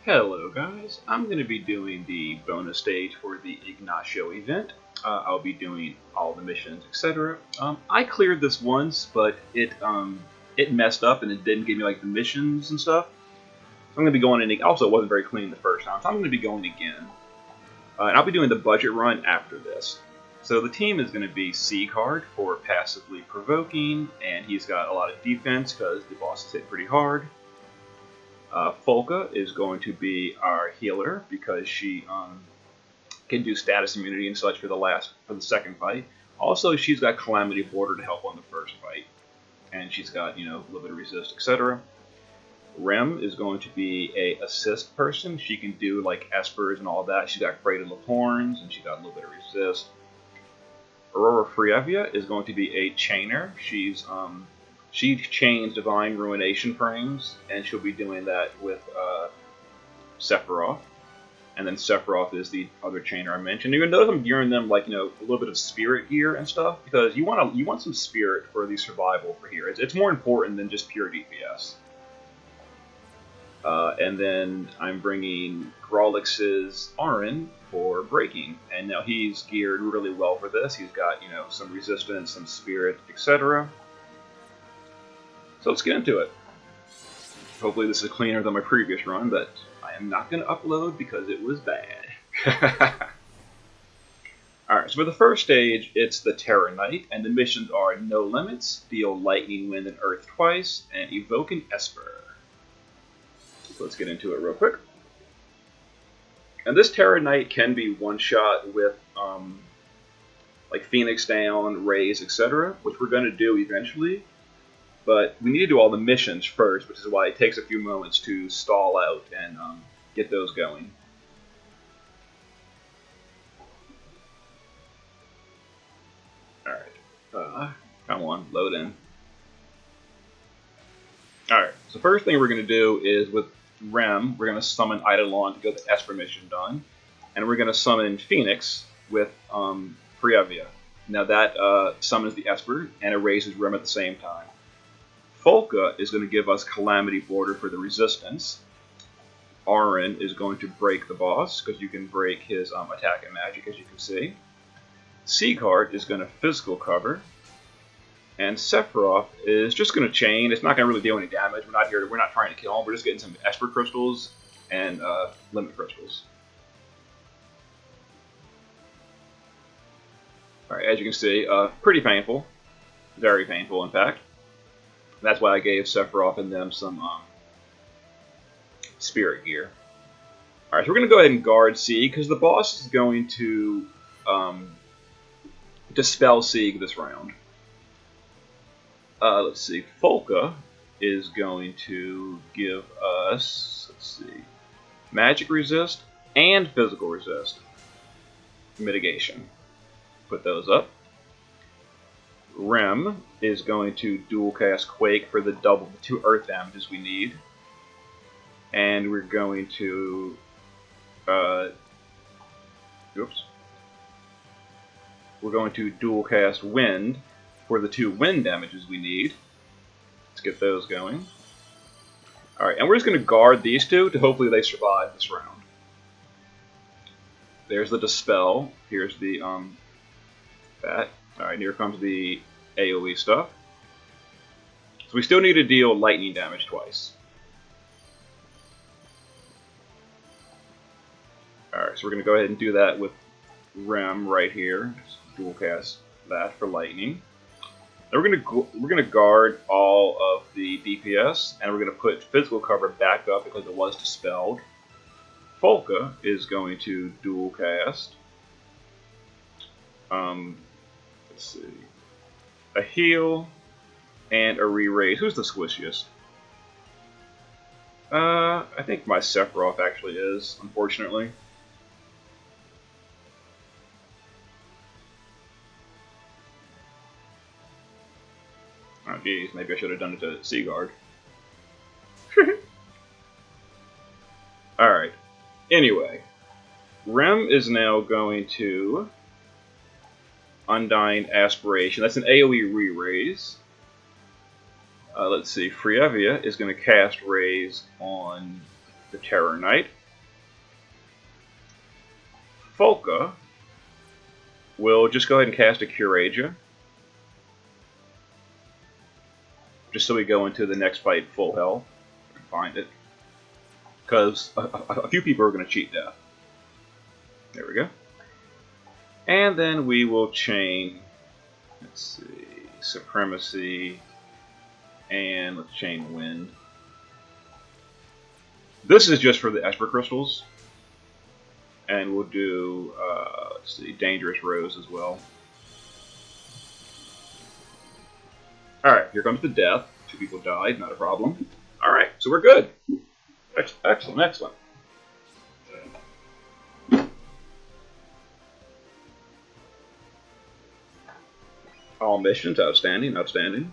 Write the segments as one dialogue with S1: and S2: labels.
S1: Hello guys, I'm going to be doing the bonus stage for the Ignacio event. I'll be doing all the missions, etc. I cleared this once, but it messed up and it didn't give me like the missions and stuff. So I'm going to be going in. Also, it wasn't very clean the first time, so I'm going to be going again. And I'll be doing the budget run after this. So the team is going to be Seacard for passively provoking, and he's got a lot of defense because the bosses hit pretty hard. Folka is going to be our healer because she can do status immunity and such for the second fight. Also, she's got Calamity Border to help on the first fight, and she's got a little bit of resist, etc. Rem is going to be a assist person. She can do like espers and all that. She's got Cradle of Horns and she's got a little bit of resist. Aurora Frievia is going to be a chainer. She chains Divine Ruination frames, and she'll be doing that with Sephiroth. And then Sephiroth is the other chainer I mentioned. You're gonna notice I'm gearing them like a little bit of spirit gear and stuff because you want some spirit for the survival for here. It's more important than just pure DPS. And then I'm bringing Grolix's Arin for breaking, and now he's geared really well for this. He's got some resistance, some spirit, etc. So let's get into it. Hopefully this is cleaner than my previous run, but I am not going to upload because it was bad. Alright, so for the first stage, it's the Teran Knight, and the missions are No Limits, Deal Lightning, Wind, and Earth twice, and Evoke an Esper. So let's get into it real quick. And this Teran Knight can be one-shot with like Phoenix Down, Raise, etc., which we're going to do eventually. But we need to do all the missions first, which is why it takes a few moments to stall out and get those going. Alright. Come on, load in. Alright, so first thing we're going to do is with Rem, we're going to summon Eidolon to get the Esper mission done. And we're going to summon Phoenix with Frievia. Now that summons the Esper and erases Rem at the same time. Folka is going to give us Calamity Border for the resistance. Arin is going to break the boss, because you can break his attack and magic, as you can see. Seacard is going to physical cover. And Sephiroth is just going to chain. It's not going to really do any damage. We're not trying to kill him. We're just getting some Esper crystals and limit crystals. Alright, as you can see, pretty painful. Very painful, in fact. That's why I gave Sephiroth and them some spirit gear. Alright, so we're going to go ahead and guard Sieg, because the boss is going to dispel Sieg this round. Let's see, Folka is going to give us, magic resist and physical resist. Mitigation. Put those up. Rem is going to dual cast Quake for the 2 earth damages we need. And we're going to we're going to dual cast Wind for the 2 wind damages we need. Let's get those going. Alright, and we're just going to guard these 2 to hopefully they survive this round. There's the Dispel. Here's the that. Alright, here comes the AoE stuff. So we still need to deal lightning damage twice. Alright, so we're going to go ahead and do that with Rem right here. Just dual cast that for lightning. Then we're going to guard all of the DPS, and we're going to put physical cover back up because it was dispelled. Folka is going to dual cast. Let's see. A heal and a re-raise. Who's the squishiest? I think my Sephiroth actually is, unfortunately. Oh geez, maybe I should have done it to Seagard. Alright. Anyway. Rem is now going to Undying Aspiration. That's an AoE re-raise. Let's see. Frievia is going to cast Raise on the Teran Knight. Folka will just go ahead and cast a Curagia, just so we go into the next fight full health. I can find it, because a few people are going to cheat death. There we go. And then we will chain, let's see, Supremacy, and let's chain Wind. This is just for the Esper Crystals. And we'll do, let's see, Dangerous Rose as well. Alright, here comes the death. 2 people died, not a problem. Alright, so we're good. Excellent, excellent. All missions, outstanding, outstanding.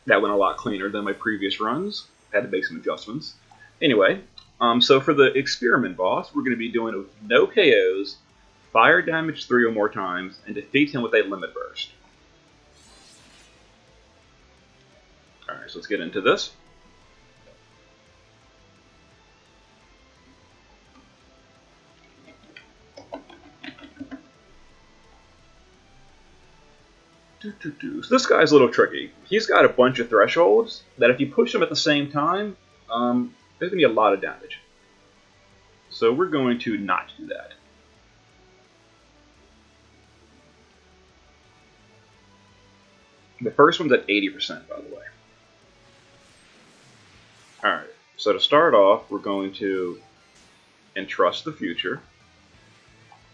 S1: That went a lot cleaner than my previous runs. Had to make some adjustments. Anyway, so for the experiment boss, we're going to be doing it with no KOs, fire damage 3 or more times, and defeat him with a limit burst. Alright, so let's get into this. So this guy's a little tricky. He's got a bunch of thresholds that if you push them at the same time, there's going to be a lot of damage. So we're going to not do that. The first one's at 80%, by the way. Alright, so to start off, we're going to entrust the future.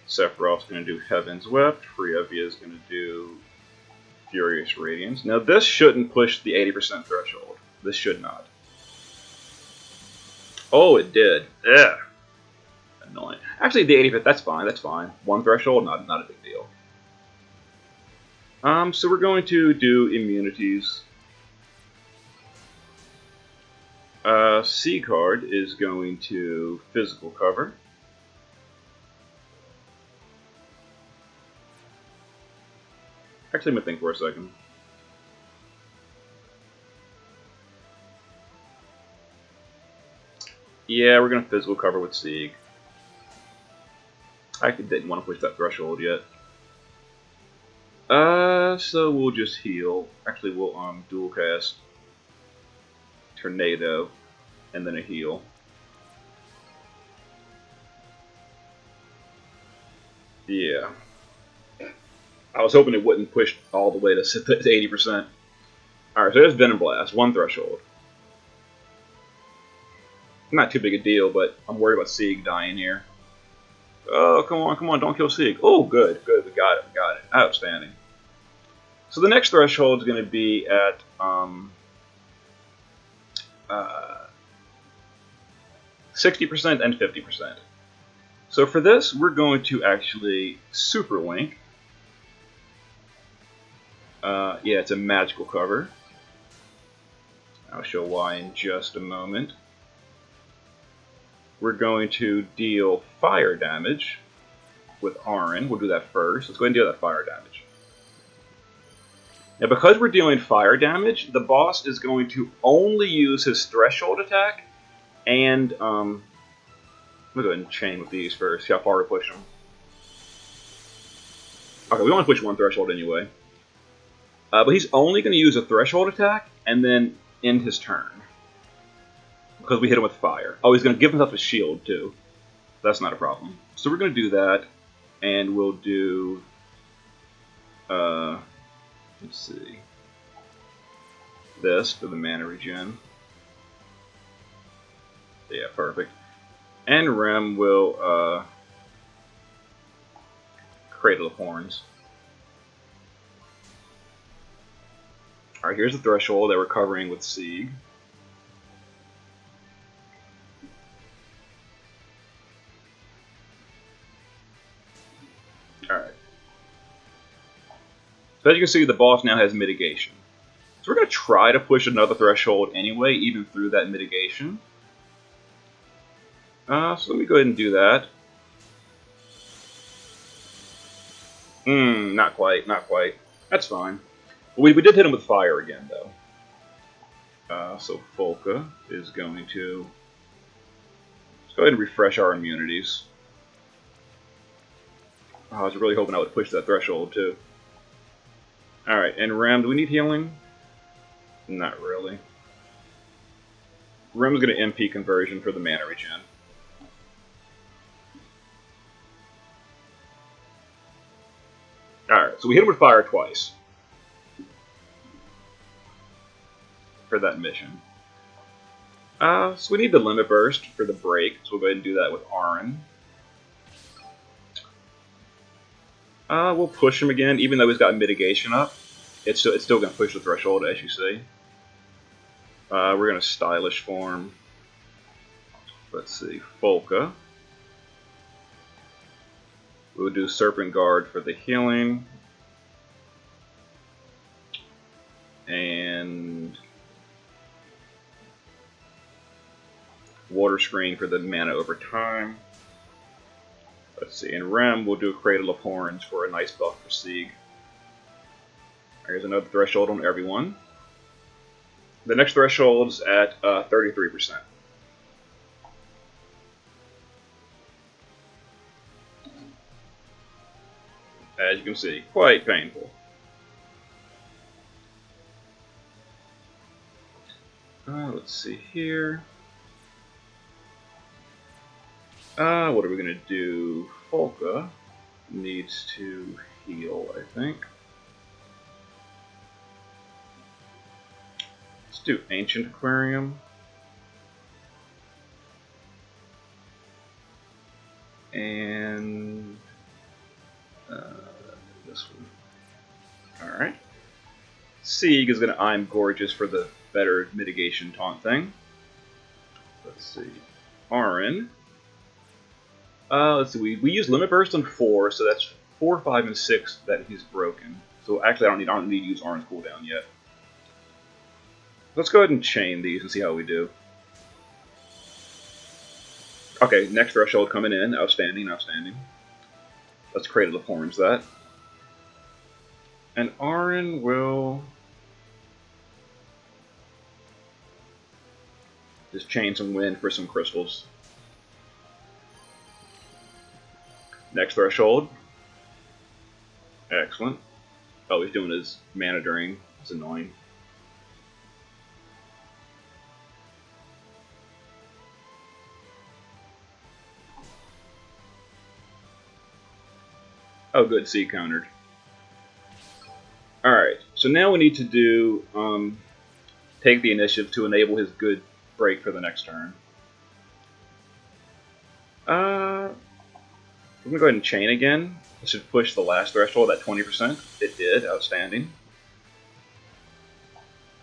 S1: Sephiroth's going to do Heaven's Wept. Frievia is going to do Furious Radiance. Now this shouldn't push the 80% threshold. This should not. Oh, it did. Ugh. Annoying. Actually, the 80%, that's fine, that's fine. 1 threshold, not a big deal. So we're going to do immunities. Seacard is going to physical cover. Actually, I'm going to think for a second. Yeah, we're going to physical cover with Sieg. I didn't want to push that threshold yet. So we'll just heal. Actually, we'll dual cast Tornado and then a heal. Yeah. I was hoping it wouldn't push all the way to 80%. Alright, so there's Venom Blast, 1 threshold. Not too big a deal, but I'm worried about Sieg dying here. Oh, come on, don't kill Sieg. Oh, good, we got it. Outstanding. So the next threshold is going to be at 60% and 50%. So for this, we're going to actually Super Link. Yeah, it's a magical cover. I'll show why in just a moment. We're going to deal fire damage with Auron. We'll do that first. Let's go ahead and deal that fire damage. Now, because we're dealing fire damage, the boss is going to only use his threshold attack, and I'm going to go ahead and chain with these first, see how far we push them. Okay, we only push 1 threshold anyway. But he's only going to use a threshold attack, and then end his turn. Because we hit him with fire. Oh, he's going to give himself a shield, too. That's not a problem. So we're going to do that, and we'll do... let's see. This for the mana regen. Yeah, perfect. And Rem will Cradle of Horns. Alright, here's the threshold that we're covering with Sieg. Alright. So as you can see, the boss now has mitigation. So we're going to try to push another threshold anyway, even through that mitigation. So let me go ahead and do that. Not quite. That's fine. We did hit him with fire again, though. So Folka is going to... Let's go ahead and refresh our immunities. Oh, I was really hoping I would push that threshold too. Alright, and Rem, do we need healing? Not really. Rem's going to MP conversion for the mana regen. Alright, so we hit him with fire twice for that mission. So we need the limit burst for the break, so we'll go ahead and do that with Arin. We'll push him again, even though he's got mitigation up. It's still going to push the threshold, as you see. We're going to stylish form. Let's see, Folka. We'll do Serpent Guard for the healing. And Water Screen for the mana over time. Let's see, in Rem, we'll do a Cradle of Horns for a nice buff for Sieg. There's another threshold on everyone. The next threshold's at 33%. As you can see, quite painful. Let's see here. What are we going to do? Folka needs to heal, I think. Let's do Ancient Aquarium. And this one. Alright. Sieg is going to I'm Gorgeous for the better mitigation taunt thing. Let's see. Arin. Let's see, we use Limit Burst on 4, so that's 4, 5, and 6 that he's broken. So actually I don't need to use Arin's cooldown yet. Let's go ahead and chain these and see how we do. Okay, next threshold coming in. Outstanding, outstanding. Let's Cradle of Horns that. And Arin will just chain some wind for some crystals. Next threshold. Excellent. Oh, he's doing his mana drain. It's annoying. Oh, good. C countered. Alright, so now we need to do take the initiative to enable his good break for the next turn. We're going to go ahead and chain again. This should push the last threshold at 20%. It did. Outstanding.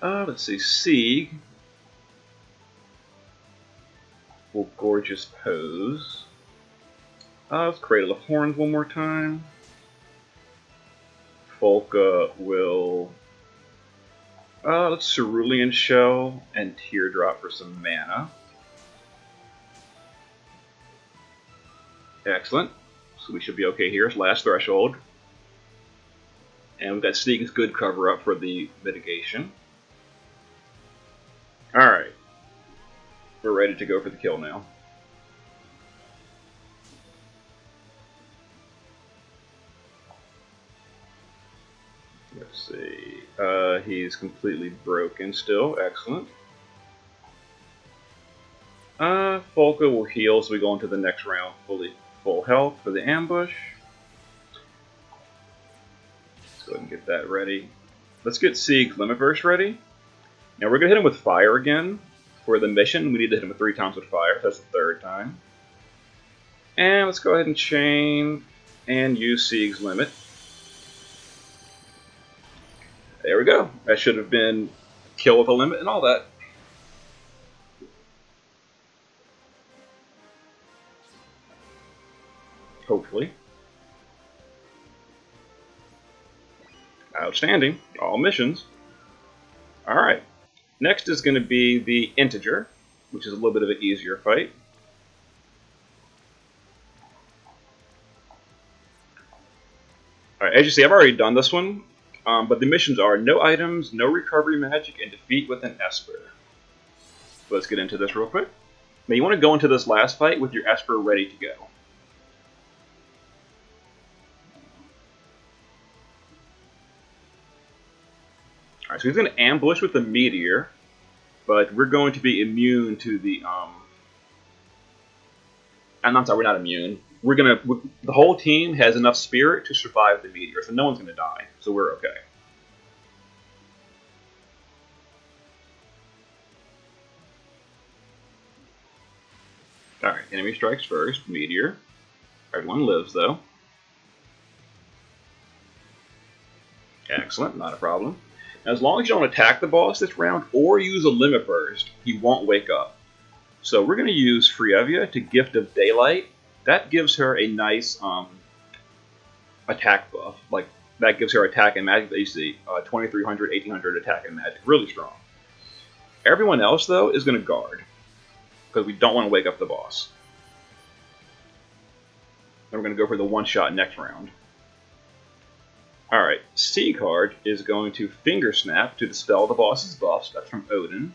S1: Let's see. Sieg will Gorgeous Pose. Let's Cradle of Horns one more time. Folka will... let's Cerulean Shell and Teardrop for some mana. Excellent. So we should be okay here. It's last threshold. And we've got Sieg's good cover up for the mitigation. Alright. We're ready to go for the kill now. Let's see. He's completely broken still. Excellent. Folka will heal, so we go into the next round full health for the ambush. Let's go ahead and get that ready. Let's get Sieg's Limit Burst ready. Now we're going to hit him with fire again. For the mission, we need to hit him 3 times with fire. That's the 3rd time. And let's go ahead and chain and use Sieg's Limit. There we go. That should have been kill with a limit and all that. Hopefully. Outstanding. All missions. Alright. Next is going to be the Integer, which is a little bit of an easier fight. Alright, as you see, I've already done this one. But the missions are no items, no recovery magic, and defeat with an Esper. Let's get into this real quick. Now you want to go into this last fight with your Esper ready to go. Alright, so he's going to ambush with the Meteor, but we're going to be immune to the, I'm sorry, we're not immune. The whole team has enough spirit to survive the Meteor, so no one's going to die, so we're okay. Alright, enemy strikes first, Meteor. Everyone lives, though. Excellent, not a problem. Now, as long as you don't attack the boss this round or use a limit burst, he won't wake up. So we're going to use Frievia to Gift of Daylight. That gives her a nice attack buff. Like, that gives her attack and magic that you see. 2300, 1800 attack and magic. Really strong. Everyone else, though, is going to guard, because we don't want to wake up the boss. Then we're going to go for the one-shot next round. Alright, C card is going to Finger Snap to dispel the boss's buffs. That's from Odin.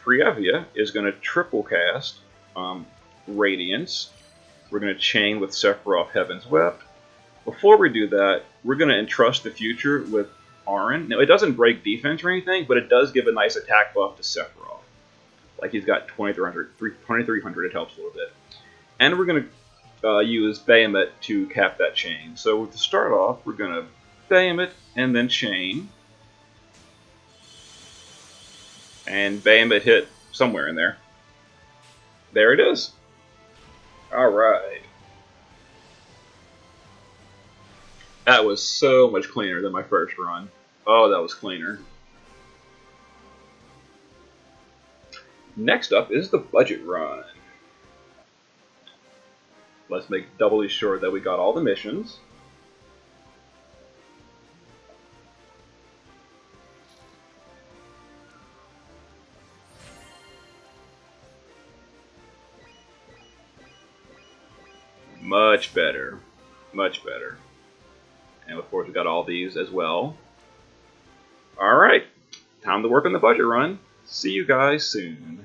S1: Frievia is going to triple cast Radiance. We're going to chain with Sephiroth Heaven's Wept. Before we do that, we're going to entrust the future with Auron. Now, it doesn't break defense or anything, but it does give a nice attack buff to Sephiroth. Like, he's got 2300, it helps a little bit. And we're going to use Bahamut to cap that chain. So to start off, we're going to Bahamut and then chain. And Bahamut hit somewhere in there. There it is. Alright. That was so much cleaner than my first run. Oh, that was cleaner. Next up is the budget run. Let's make doubly sure that we got all the missions. Much better. Much better. And of course we got all these as well. Alright. Time to work on the budget run. See you guys soon.